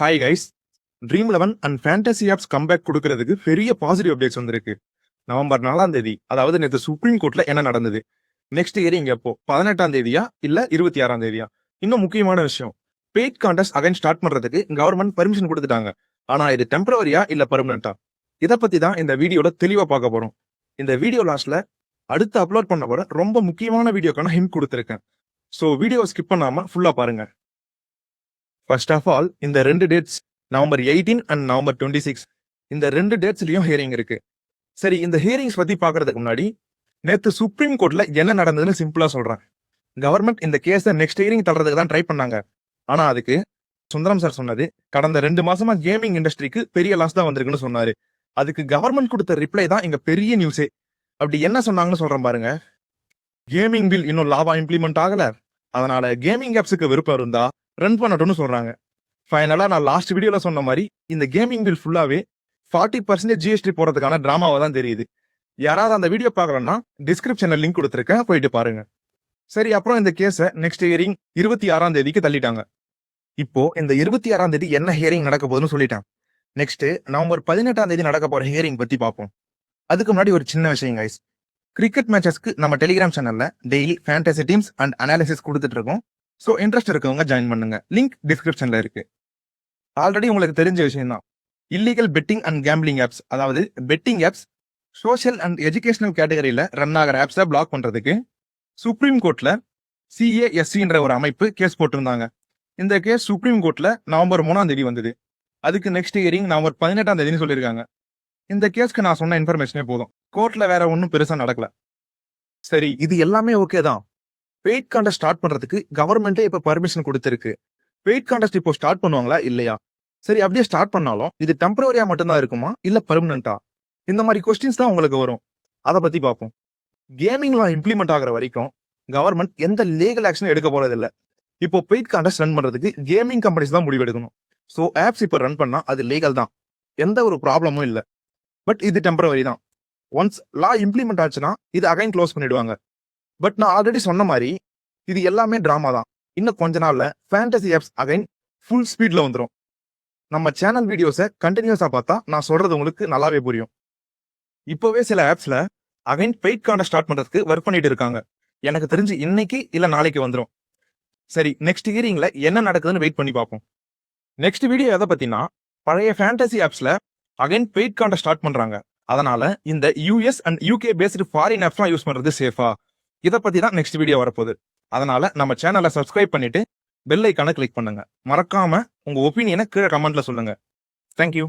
Hi guys. Dream 11 and fantasy apps comeback கொடுக்கறதுக்கு பெரிய positive updates வந்திருக்கு. நவம்பர் 4ஆம் தேதி, அதாவது நேற்று சுப்ரீம் கோர்ட்ல என்ன நடந்தது, நெக்ஸ்ட் ஹியரிங் எப்போ, 18ஆம் தேதியா இல்ல 26ஆம் தேதியா? இன்னும் முக்கியமான விஷயம், பெய்ட் கான்டெஸ்ட் அகைன் ஸ்டார்ட் பண்றதுக்கு கவர்மெண்ட் பர்மிஷன் கொடுத்துட்டாங்க. ஆனா இது டெம்பரவரியா இல்ல பெர்மனண்டா, இதை பத்தி தான் இந்த வீடியோல தெளிவா பார்க்க போறோம். இந்த வீடியோ லாஸ்ட்ல அடுத்து அப்லோட் பண்ண போற ரொம்ப முக்கியமான வீடியோக்கான ஹிண்ட் கொடுத்துருக்கேன். ஸோ வீடியோ ஸ்கிப் பண்ணாம ஃபுல்லா பாருங்க. ஃபர்ஸ்ட் ஆஃப் ஆல், இந்த ரெண்டு டேட்ஸ் நவம்பர் 18 அண்ட் நவம்பர் 26, இந்த ரெண்டு டேட்ஸ்லயும் ஹியரிங் இருக்கு. சரி, இந்த ஹியரிங்ஸ் பத்தி பாக்குறதுக்கு முன்னாடி நேத்து சுப்ரீம் கோர்ட்ல என்ன நடந்ததுன்னு சிம்பிளா சொல்றேன். கவர்மெண்ட் இந்த கேஸை நெக்ஸ்ட் ஹியரிங் தள்ளுறதுக்கு தான் ட்ரை பண்ணாங்க. ஆனா அதுக்கு சுந்தரம் சார் சொன்னது, கடந்த 2 மாசமா கேமிங் இண்டஸ்ட்ரிக்கு பெரிய லாஸ் தான் வந்திருக்குன்னு சொன்னாரு. அதுக்கு கவர்மெண்ட் கொடுத்த ரிப்ளை தான் இங்க பெரிய நியூஸே. அப்படி என்ன சொன்னாங்கன்னு சொல்றேன் பாருங்க. கேமிங் பில் இன்னும் லாவா இம்ப்ளிமெண்ட் ஆகல, அதனால கேமிங் ஆப்ஸுக்கு விருப்பம் இருந்தா ரன் பண்ணட்டும்னு சொல்றாங்க. ஃபைனலா நான் லாஸ்ட் வீடியோல சொன்ன மாதிரி இந்த கேமிங் பில் ஃபுல்லாவே 40% ஜிஎஸ்டி போறதுக்கான டிராமாவா தான் தெரியுது. யாராவது அந்த வீடியோ பார்க்கலன்னா டிஸ்கிரிப்ஷன்ல லிங்க் கொடுத்துருக்கேன், போயிட்டு பாருங்க. சரி, அப்புறம் இந்த கேஸை நெக்ஸ்ட் ஹியரிங் 26ஆம் தேதிக்கு தள்ளிட்டாங்க. இப்போ இந்த 26ஆம் தேதி என்ன ஹியரிங் நடக்க போகுதுன்னு சொல்லிட்டேன். நெக்ஸ்ட் நவம்பர் 18ஆம் தேதி நடக்க போற ஹியரிங் பத்தி பார்ப்போம். அதுக்கு முன்னாடி ஒரு சின்ன விஷயம் கைஸ். கிரிக்கெட் மேட்சஸ்க்கு நம்ம டெலிகிராம் சேனல்ல daily fantasy teams and analysis கொடுத்துட்டு இருக்கோம். ஸோ இன்ட்ரெஸ்ட் இருக்கவங்க ஜாயின் பண்ணுங்க, லிங்க் டிஸ்கிரிப்ஷன்ல இருக்கு. ஆல்ரெடி உங்களுக்கு தெரிஞ்ச விஷயம் தான், illegal betting and gambling apps, அதாவது betting apps social and educational கேட்டகரியில ரன் ஆகிற ஆப்ஸை பிளாக் பண்றதுக்கு சுப்ரீம் கோர்ட்ல CASC ஒரு அமைப்பு கேஸ் போட்டிருந்தாங்க. இந்த கேஸ் சுப்ரீம் கோர்ட்ல நவம்பர் 3ஆம் தேதி வந்தது. அதுக்கு நெக்ஸ்ட் ஹியரிங் நவம்பர் 18ஆம் தேதினு சொல்லியிருக்காங்க. இந்த கேஸ்க்கு நான் சொன்ன இன்ஃபர்மேஷனே போதும், கோர்ட்ல வேற ஒன்றும் பெருசா நடக்கல. சரி, இது எல்லாமே ஓகே தான். பெய்ட் கான்டெஸ்ட் ஸ்டார்ட் பண்றதுக்கு கவர்மெண்டே இப்ப பர்மிஷன் கொடுத்திருக்கு. பெய்ட் கான்டெஸ்ட் இப்போ ஸ்டார்ட் பண்ணுவாங்களா இல்லையா? சரி, அப்படியே ஸ்டார்ட் பண்ணாலும் இது டெம்பரரியா மட்டும்தான் இருக்குமா இல்ல பெர்மனண்டா? இந்த மாதிரி கொஸ்டின்ஸ் தான் உங்களுக்கு வரும். அதை பத்தி பார்ப்போம். கேமிங் லா இம்ப்ளிமெண்ட் ஆகிற வரைக்கும் கவர்மெண்ட் எந்த லீகல் ஆக்ஷன் எடுக்க போறது இல்ல. இப்போ பெய்ட் கான்டெஸ்ட் ரன் பண்றதுக்கு கேமிங் கம்பெனிஸ் தான் முடிவெடுக்கணும். ஸோ ஆப்ஸ் இப்போ ரன் பண்ணா அது லீகல் தான், எந்த ஒரு ப்ராப்ளமும் இல்லை. பட் இது டெம்பரவரி தான். ஒன்ஸ் லா இம்ப்ளிமெண்ட் ஆச்சுன்னா இது அகைன் க்ளோஸ் பண்ணிடுவாங்க. பட் நான் ஆல்ரெடி சொன்ன மாதிரி இது எல்லாமே டிராமா தான். இன்னும் கொஞ்ச நாள்ல ஃபேண்டசி ஆப்ஸ் அகைன் ஃபுல் ஸ்பீட்ல வந்துடும். நம்ம சேனல் வீடியோஸை கண்டினியூஸா பார்த்தா நான் சொல்றது உங்களுக்கு நல்லாவே புரியும். இப்போவே சில ஆப்ஸ்ல அகைன் பெய்ட் கான்டெஸ்ட் ஸ்டார்ட் பண்றதுக்கு ஒர்க் பண்ணிட்டு இருக்காங்க. எனக்கு தெரிஞ்சு இன்னைக்கு இல்ல நாளைக்கு வந்துடும். சரி, நெக்ஸ்ட் ஹியரிங்ல என்ன நடக்குதுன்னு வெயிட் பண்ணி பார்ப்போம். நெக்ஸ்ட் வீடியோ எதை பத்தினா, பழைய ஃபேண்டசி ஆப்ஸ்ல அகைன் பெய்ட் கான்டெஸ்ட் ஸ்டார்ட் பண்றாங்க. அதனால இந்த US and UK based foreign ஆப்ஸ்லாம் யூஸ் பண்றது சேஃபா, இதை பத்தி தான் நெக்ஸ்ட் வீடியோ வரப்போகுது. அதனால நம்ம சேனலை சப்ஸ்கிரைப் பண்ணிட்டு பெல் ஐக்கானை கிளிக் பண்ணுங்க. மறக்காம உங்க ஒப்பீனியனை கீழே கமெண்ட்ல சொல்லுங்க. தேங்க்யூ.